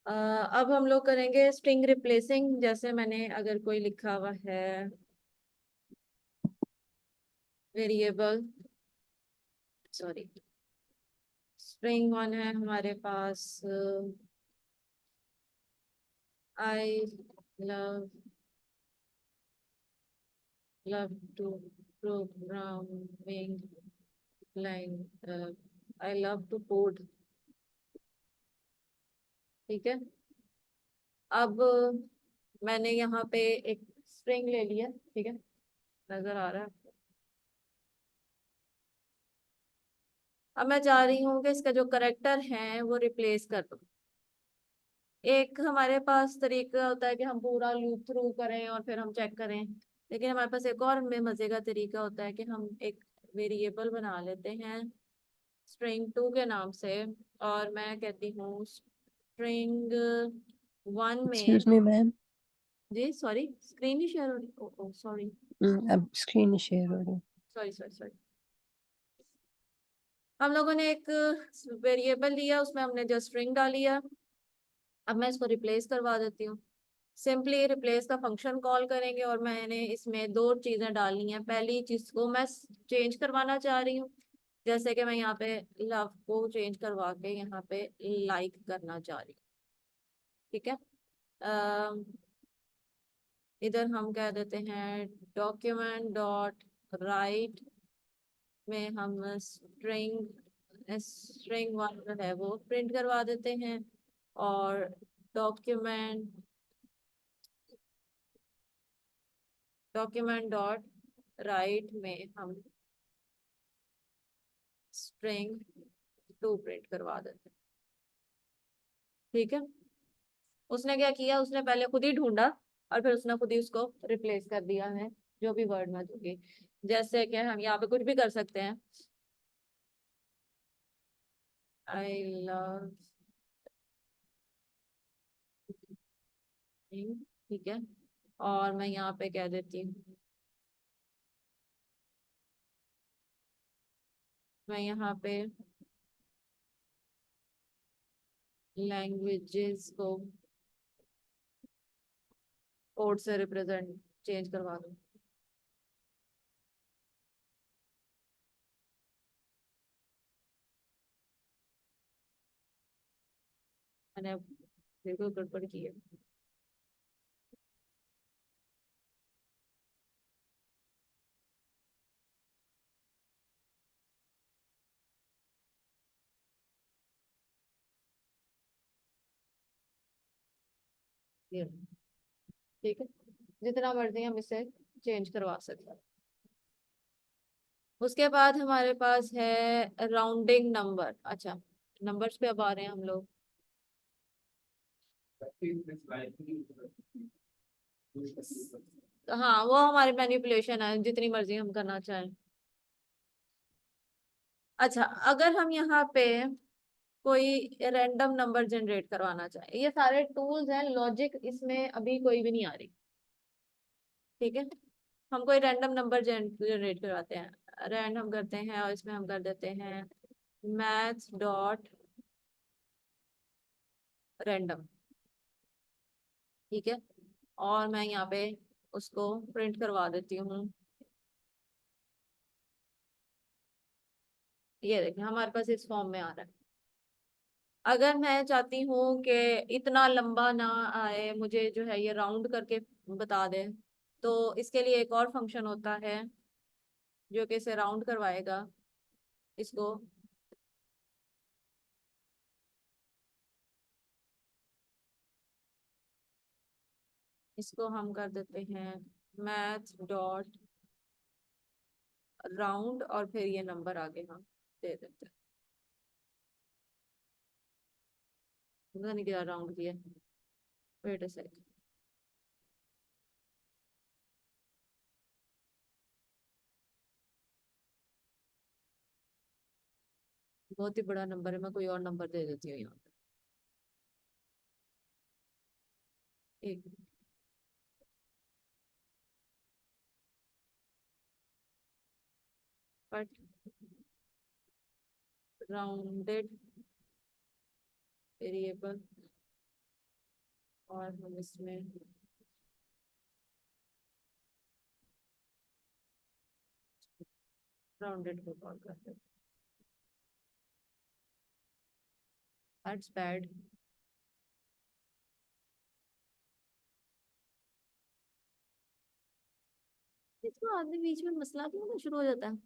अब हम लोग करेंगे स्ट्रिंग रिप्लेसिंग। जैसे मैंने अगर कोई लिखा हुआ है वेरिएबल, सॉरी, स्ट्रिंग वन है हमारे पास, I love love to programming line, I love to code. ठीक है। अब मैंने यहाँ पे एक स्ट्रिंग ले लिया। ठीक है, नजर आ रहा है। अब मैं चाह रही हूँ कि इसका जो करेक्टर है वो रिप्लेस कर दूँ। एक हमारे पास तरीका होता है कि हम पूरा लूप थ्रू करें और फिर हम चेक करें, लेकिन हमारे पास एक और में मजे का तरीका होता है कि हम एक वेरिएबल बना लेते हैं स्ट्रिंग टू के नाम से, और मैं कहती हूँ स्ट्रिंग वन में। Excuse me ma'am. जी सॉरी, स्क्रीन ही शेयर हो रही, ओ सॉरी अब स्क्रीन शेयर हो रही। Sorry sorry sorry. हम लोगों ने एक वेरिएबल लिया, उसमें हमने जो स्ट्रिंग डाली है। अब मैं इसको रिप्लेस करवा देती हूँ। सिंपली रिप्लेस का फंक्शन कॉल करेंगे और मैंने इसमें दो चीजें डालनी है। पहली चीज को मैं चेंज करवाना चाह रही हूँ, जैसे कि मैं यहाँ पे लव को चेंज करवा के यहाँ पे लाइक करना चाह रही हूँ। ठीक है। इधर हम कह देते हैं डॉक्यूमेंट डॉट राइट में हम स्ट्रिंग स्ट्रिंग वन जो है वो प्रिंट करवा देते हैं, और डॉक्यूमेंट डॉक्यूमेंट डॉट राइट में हम स्ट्रिंग टू प्रिंट करवा देते हैं। ठीक है। उसने क्या किया, उसने पहले खुद ही ढूंढा और फिर उसने खुद ही उसको रिप्लेस कर दिया है जो भी वर्ड मैं दूंगी। जैसे कि हम यहाँ पे कुछ भी कर सकते हैं, आई लव, ठीक है, और मैं यहाँ पे कह देती हूँ, मैं यहाँ पे लैंग्वेजेस को कोड से रिप्रेजेंट चेंज करवा दूँ। मैंने बिल्कुल गड़बड़ की है। ये, ठीक है, जितना मर्जी हम इसे चेंज करवा सकते हैं। उसके बाद हमारे पास है राउंडिंग नंबर। अच्छा, नंबर्स पे अब आ रहे हैं हम लोग। हाँ, वो हमारी मैनिपुलेशन है, जितनी मर्जी हम करना चाहें। अच्छा, अगर हम यहाँ पे कोई रैंडम नंबर जनरेट करवाना चाहे, ये सारे टूल्स हैं, लॉजिक इसमें अभी कोई भी नहीं आ रही। ठीक है। हम कोई रैंडम नंबर जनरेट करवाते हैं, रैंडम करते हैं और इसमें हम कर देते हैं मैथ्स डॉट रैंडम। ठीक है, और मैं यहाँ पे उसको प्रिंट करवा देती हूँ। ये देखें हमारे पास इस फॉर्म में आ रहा है। अगर मैं चाहती हूँ कि इतना लंबा ना आए, मुझे जो है ये राउंड करके बता दे, तो इसके लिए एक और फंक्शन होता है जो कि इसे राउंड करवाएगा। इसको इसको हम कर देते हैं मैथ डॉट राउंड, और फिर ये नंबर आगे हम दे देते हैं। पता नहीं क्या राउंड किया, वेट अ सेकंड। बहुत ही बड़ा नंबर है, मैं कोई और नंबर दे देती हूँ यहाँ पे। एक बट राउंडेड वेरिएबल, और हम इसमें राउंडेड को कॉल करते हैं। That's bad. इसमें आदमी बीच में मसला क्यों होना शुरू हो जाता है?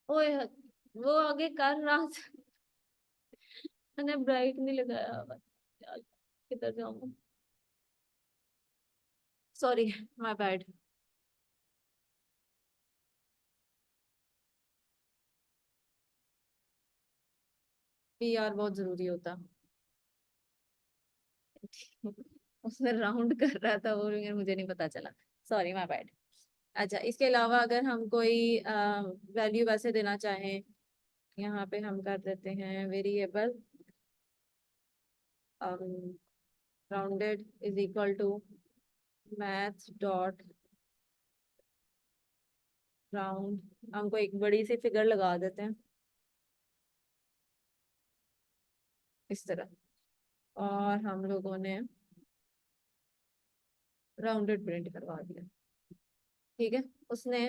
ओए, वो आगे कर रहा था। मैंने ब्राइट नहीं लगाया। यार, किधर जाऊं? Sorry, my bad. पीआर बहुत जरूरी होता। उसने राउंड कर रहा था वो, लेकिन मुझे नहीं पता चला। Sorry, my bad. अच्छा, इसके अलावा अगर हम कोई वैल्यू वैसे देना चाहें, यहाँ पे हम कर देते हैं variable rounded is equal to math dot round. हमको एक बड़ी सी फिगर लगा देते हैं इस तरह, और हम लोगों ने राउंडेड प्रिंट करवा दिया। ठीक है। उसने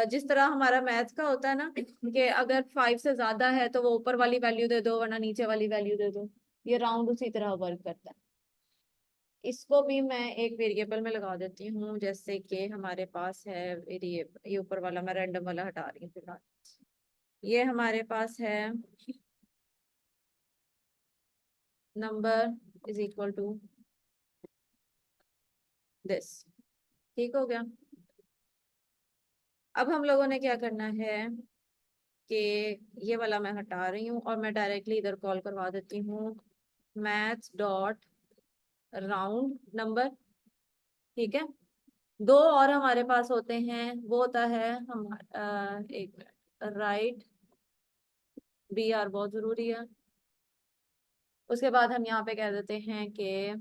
जिस तरह हमारा मैथ का होता है ना, कि अगर 5 से ज्यादा है तो वो ऊपर वाली वैल्यू दे दो, वरना नीचे वाली वैल्यू दे दो। ये राउंड उसी तरह वर्क करता है। इसको भी मैं एक वेरिएबल में लगा देती हूँ, जैसे कि हमारे पास है वेरिएबल, ये ऊपर वाला मैं रैंडम वाला हटा रही हूँ फिलहाल। ये हमारे पास है number is equal to this. ठीक हो गया। अब हम लोगों ने क्या करना है कि ये वाला मैं हटा रही हूँ और मैं डायरेक्टली इधर कॉल करवा देती हूँ मैथ्स डॉट राउंड नंबर। ठीक है। दो और हमारे पास होते हैं, वो होता है हम एक मिनट, राइट बी आर बहुत जरूरी है। उसके बाद हम यहाँ पे कह देते हैं कि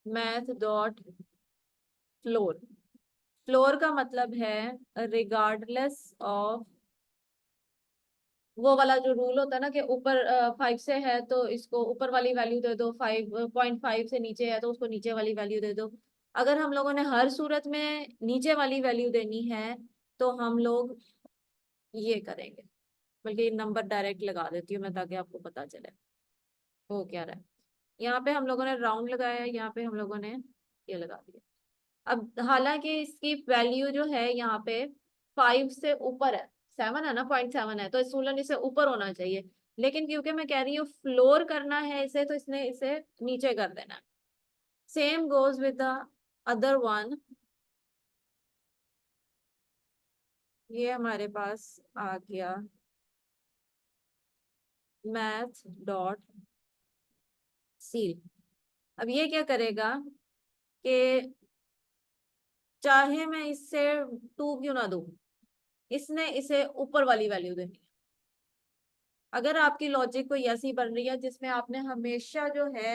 मैथ डॉट फ्लोर। फ्लोर का मतलब है रिगार्डलेस ऑफ, वो वाला जो रूल होता है ना कि ऊपर 5 से है तो इसको ऊपर वाली वैल्यू दे दो, 5.5 से नीचे है तो उसको नीचे वाली वैल्यू दे दो। अगर हम लोगों ने हर सूरत में नीचे वाली वैल्यू देनी है तो हम लोग ये करेंगे। बल्कि नंबर डायरेक्ट लगा देती हूँ मैं, ताकि आपको पता चले हो क्या रहा है। यहाँ पे हम लोगों ने राउंड लगाया, यहाँ पे हम लोगों ने ये लगा दिया। अब हालांकि इसकी वैल्यू जो है यहाँ पे 5 से ऊपर है, 7 है ना, 0.7 है, तो स्टूडेंट इसे ऊपर होना चाहिए। लेकिन क्योंकि मैं कह रही हूँ फ्लोर करना है इसे, तो इसने इसे नीचे कर देना है। Same goes with the other one. ये हमारे पास आ गया मैथ डॉट सील। अब ये क्या करेगा कि चाहे मैं इससे 2 क्यों ना दूं, इसने इसे ऊपर वाली वैल्यू देनी है। अगर आपकी लॉजिक कोई ऐसी बन रही है जिसमें आपने हमेशा जो है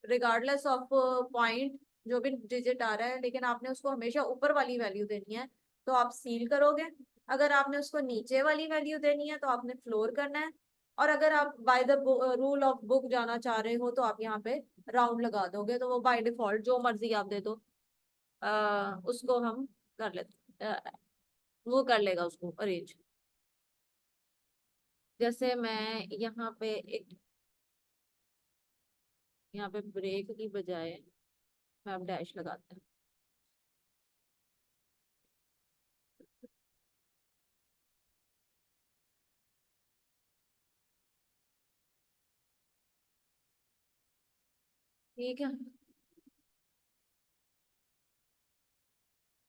रिगार्डलेस ऑफ पॉइंट, जो भी डिजिट आ रहा है, लेकिन आपने उसको हमेशा ऊपर वाली वैल्यू देनी है, तो आप सील करोगे। अगर आपने उसको नीचे वाली वैल्यू देनी है तो आपने फ्लोर करना है। और अगर आप by the rule of book जाना चाह रहे हो तो आप यहाँ पे राउंड लगा दोगे, तो वो बाय डिफॉल्ट जो मर्जी आप दे दो, उसको हम कर लेते वो कर लेगा उसको अरेंज। जैसे मैं यहाँ पे एक, यहाँ पे ब्रेक की बजाय मैं अब डैश लगाते हैं। ठीक है।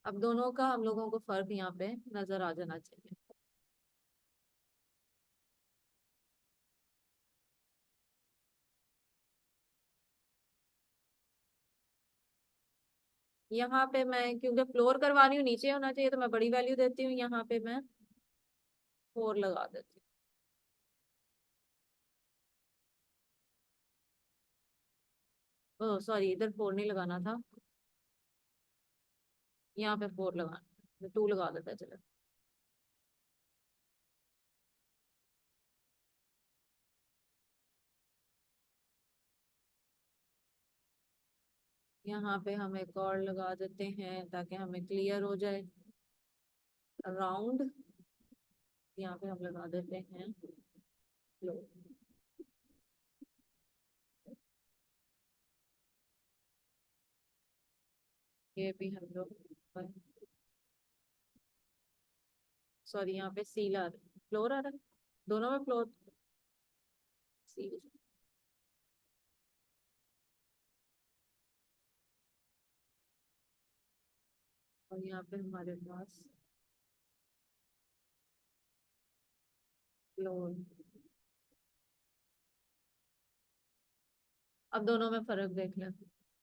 अब दोनों का हम लोगों को फर्क यहाँ पे नजर आ जाना चाहिए। यहाँ पे मैं क्योंकि फ्लोर करवा रही हूँ, नीचे होना चाहिए, तो मैं बड़ी वैल्यू देती हूँ, यहाँ पे मैं 4 लगा देती हूँ। ओह सॉरी, इधर 4 नहीं लगाना था, यहाँ पे 4 लगाना, 2 लगा देता है, चलो। यहाँ पे हम एक और लगा देते हैं ताकि हमें क्लियर हो जाए। राउंड, यहाँ पे हम लगा देते हैं फ्लोर। ये भी हम लोग, सॉरी यहाँ पे सील आ रहा है, फ्लोर आ रहा है, दोनों में फ्लोर सील। और यहाँ पे हमारे पास फ्लोर। अब दोनों में फर्क देख लें।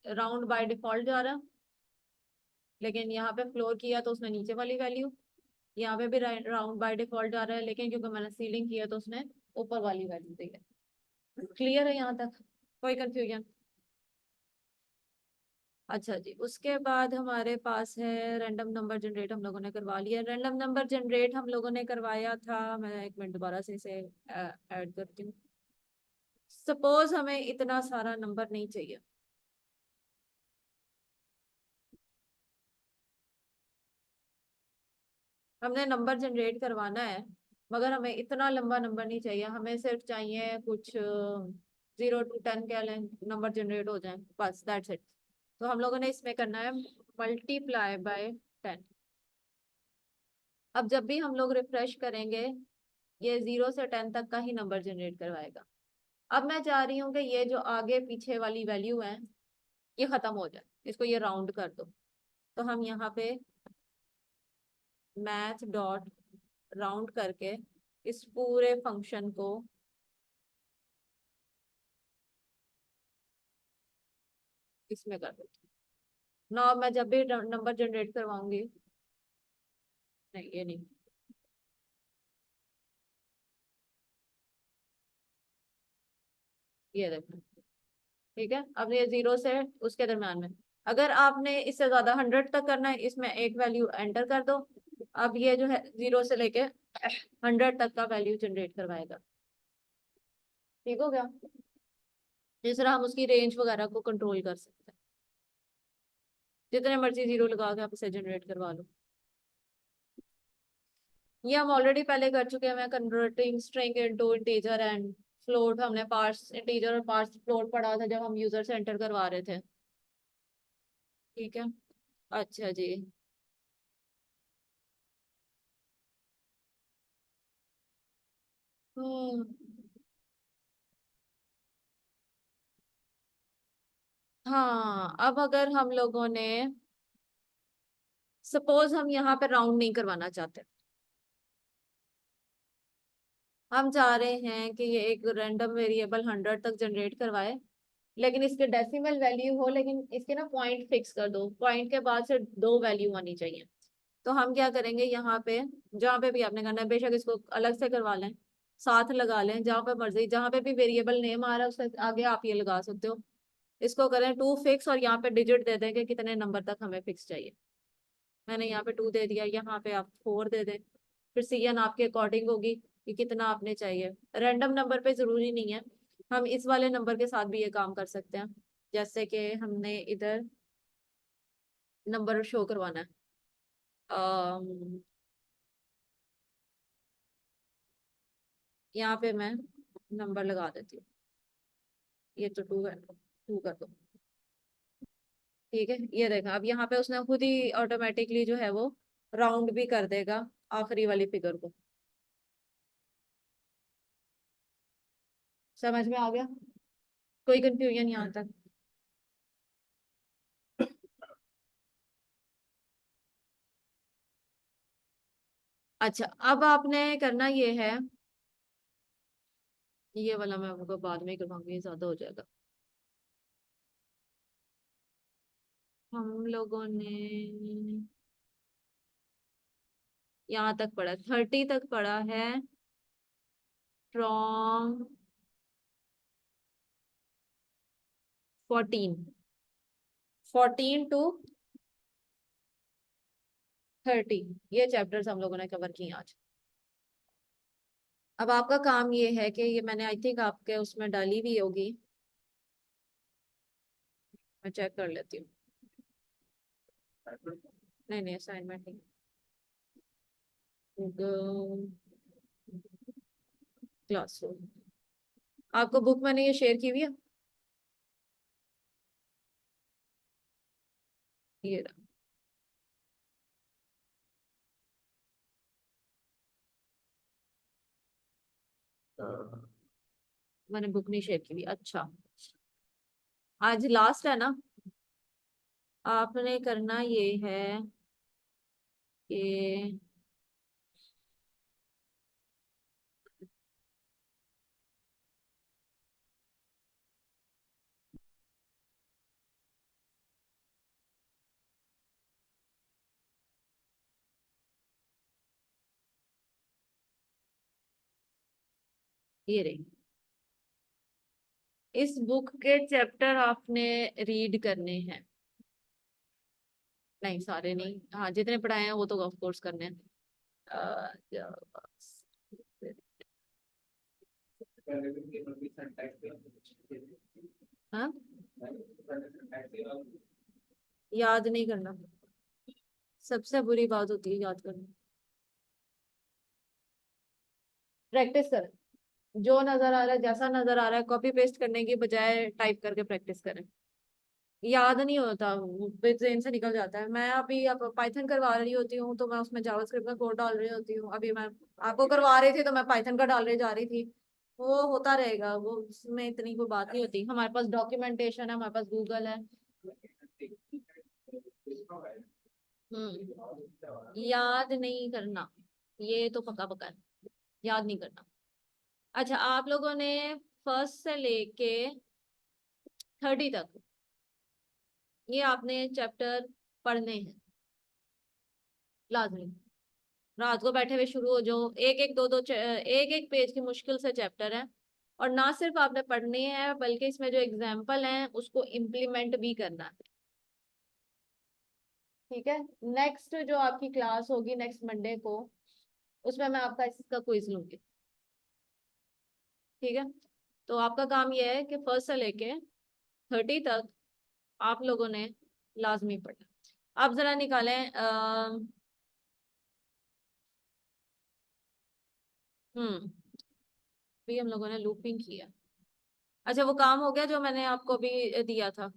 राउंड बाय डिफॉल्ट जा रहा है, लेकिन यहाँ पे फ्लोर किया तो उसने नीचे वाली वैल्यू, यहाँ पे भी राउंड बाय डिफॉल्ट जा रहा है, लेकिन क्योंकि मैंने सीलिंग किया तो उसने ऊपर वाली वैल्यू दी है। क्लियर है यहाँ तक, कोई कंफ्यूजन? अच्छा जी, उसके बाद हमारे पास है रैंडम नंबर जनरेट, हम लोगों ने करवा लिया। रैंडम नंबर जनरेट हम लोगों ने करवाया था, मैं एक मिनट दोबारा से इसे ऐड करती हूँ। सपोज हमें इतना सारा नंबर नहीं चाहिए, हमने नंबर जनरेट करवाना है, मगर हमें इतना लंबा नंबर नहीं चाहिए, हमें सिर्फ चाहिए कुछ 0 to 10 क्या नंबर जनरेट हो जाए, बस दैट्स इट। तो हम लोगों ने इसमें करना है मल्टीप्लाई बाय 10। अब जब भी हम लोग रिफ्रेश करेंगे, ये 0 से 10 तक का ही नंबर जनरेट करवाएगा। अब मैं चाह रही हूँ कि ये जो आगे पीछे वाली वैल्यू है ये खत्म हो जाए, इसको ये राउंड कर दो। तो हम यहाँ पे मैथ डॉट राउंड करके इस पूरे फंक्शन को इसमें कर देती हूँ ना। मैं जब भी नंबर जनरेट करवाऊंगी, नहीं ये नहीं, ये देखो, ठीक है। अब ये 0 से उसके दरम्यान में, अगर आपने इससे ज्यादा 100 तक करना है, इसमें एक वैल्यू एंटर कर दो। अब ये जो है 0 से लेके 100 तक का वैल्यू जनरेट करवाएगा। ठीक हो गया? जिस तरह हम उसकी रेंज वगैरह को कंट्रोल कर सकते हैं, जितने मर्जी 0 लगा के आप इसे जनरेट करवा लो। ये हम ऑलरेडी पहले कर चुके हैं, मैं converting string into integer and float, हमने पार्स इंटीजर और पार्स फ्लोट पढ़ा था जब हम यूजर से एंटर करवा रहे थे। ठीक है, अच्छा जी। हम्म, हाँ, अब अगर हम लोगों ने सपोज हम यहाँ पे राउंड नहीं करवाना चाहते, हम चाह रहे हैं कि ये एक रैंडम वेरिएबल 100 तक जनरेट करवाए, लेकिन इसके डेसिमल वैल्यू हो, लेकिन इसके ना पॉइंट फिक्स कर दो, पॉइंट के बाद से 2 वैल्यू आनी चाहिए। तो हम क्या करेंगे, यहाँ पे जहाँ पे भी आपने करना है, बेशक इसको अलग से करवा लें, साथ लगा लें, जहाँ पे मर्जी, जहाँ पे भी वेरिएबल नेम आ रहा है उसके आगे आप ये लगा सकते हो। इसको करें 2 फिक्स, और यहाँ पे डिजिट दे दें कि कितने नंबर तक हमें फिक्स चाहिए। मैंने यहाँ पे 2 दे दिया, यहाँ पे आप 4 दे दें। फिर सीएन आपके अकॉर्डिंग होगी कि कितना आपने चाहिए। रैंडम नंबर पे जरूरी नहीं है, हम इस वाले नंबर के साथ भी ये काम कर सकते हैं। जैसे कि हमने इधर नंबर शो करवाना है, यहाँ पे मैं नंबर लगा देती हूँ, ये तो 2 है, 2 कर दो। ठीक है, ये देखा, अब यहाँ पे उसने खुद ही ऑटोमेटिकली जो है वो राउंड भी कर देगा आखिरी वाली फिगर को। समझ में आ गया? कोई कंफ्यूजन यहाँ तक? अच्छा, अब आपने करना ये है, ये वाला मैं आपको बाद में करवाऊंगी, ये ज्यादा हो जाएगा। हम लोगों ने यहाँ तक पढ़ा, 30 तक पढ़ा है, फ्रॉम 14, 14 टू 30, ये चैप्टर्स हम लोगों ने कवर किए आज। अब आपका काम ये है कि ये मैंने आई थिंक आपके उसमें डाली भी होगी, मैं चेक कर लेती हूँ। नहीं नहीं, असाइनमेंट नहीं, क्लासरूम। आपको बुक मैंने ये शेयर की हुई है, ये रहा। मैंने बुक नहीं शेयर की हुई, अच्छा। आज लास्ट है ना, आपने करना ये है कि ये रही, इस बुक के चैप्टर आपने रीड करने हैं। नहीं सारे नहीं, हाँ जितने पढ़ाए हैं वो तो ऑफ कोर्स करने हैं। हाँ, याद नहीं करना, सबसे बुरी बात होती है याद करना। प्रैक्टिस करें, जो नजर आ रहा है, जैसा नजर आ रहा है, कॉपी पेस्ट करने की बजाय टाइप करके प्रैक्टिस करें। याद नहीं होता, वो ब्रेन से निकल जाता है। मैं अभी अब पाइथन करवा रही होती हूँ तो मैं उसमें जावास्क्रिप्ट का कोड डाल रही होती हूँ, अभी मैं आपको करवा रही थी तो मैं पाइथन का डाल रही जा रही थी। वो होता रहेगा, वो उसमें इतनी कोई बात नहीं होती। हमारे पास डॉक्यूमेंटेशन है, हमारे पास गूगल है। याद नहीं करना, ये तो पक्का पक्का है, याद नहीं करना। अच्छा, आप लोगों ने फर्स्ट से लेके 30 तक ये आपने चैप्टर पढ़ने हैं, लाजमी। रात को बैठे हुए शुरू हो जाओ, एक एक दो दो एक एक पेज की मुश्किल से चैप्टर है। और ना सिर्फ आपने पढ़ने हैं बल्कि इसमें जो एग्जाम्पल हैं उसको इम्प्लीमेंट भी करना है। ठीक है, नेक्स्ट जो आपकी क्लास होगी नेक्स्ट मंडे को, उसमें मैं आपका इसका क्विज लूंगी। ठीक है, तो आपका काम यह है कि फर्स्ट से लेके 30 तक आप लोगों ने लाजमी पढ़ना। आप जरा निकालें हम्म भी हम लोगों ने लूपिंग किया। अच्छा, वो काम हो गया जो मैंने आपको भी दिया था,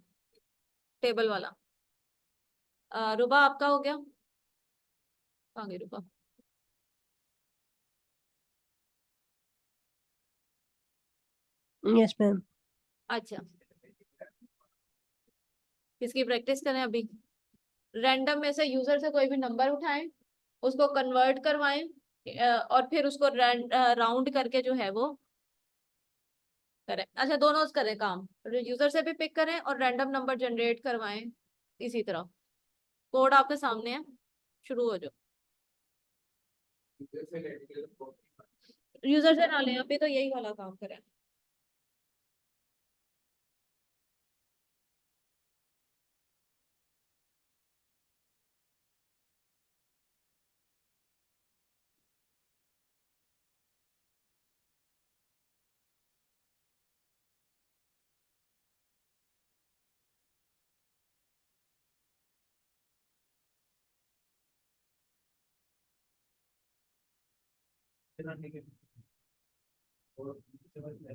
टेबल वाला। रुबा आपका हो गया, कहाँ गई रुबा? Yes, ma'am. अच्छा, किसकी प्रैक्टिस करें अभी? रैंडम में से यूजर से कोई भी नंबर उठाएं, उसको कन्वर्ट करवाएं, और फिर उसको राउंड करके जो है वो करें। अच्छा, दोनों करें काम, यूजर से भी पिक करें और रैंडम नंबर जनरेट करवाएं। इसी तरह कोड आपके सामने है, शुरू हो जाओ। यूजर से ना लें, अभी तो यही वाला काम करें।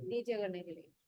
नीचे करने के लिए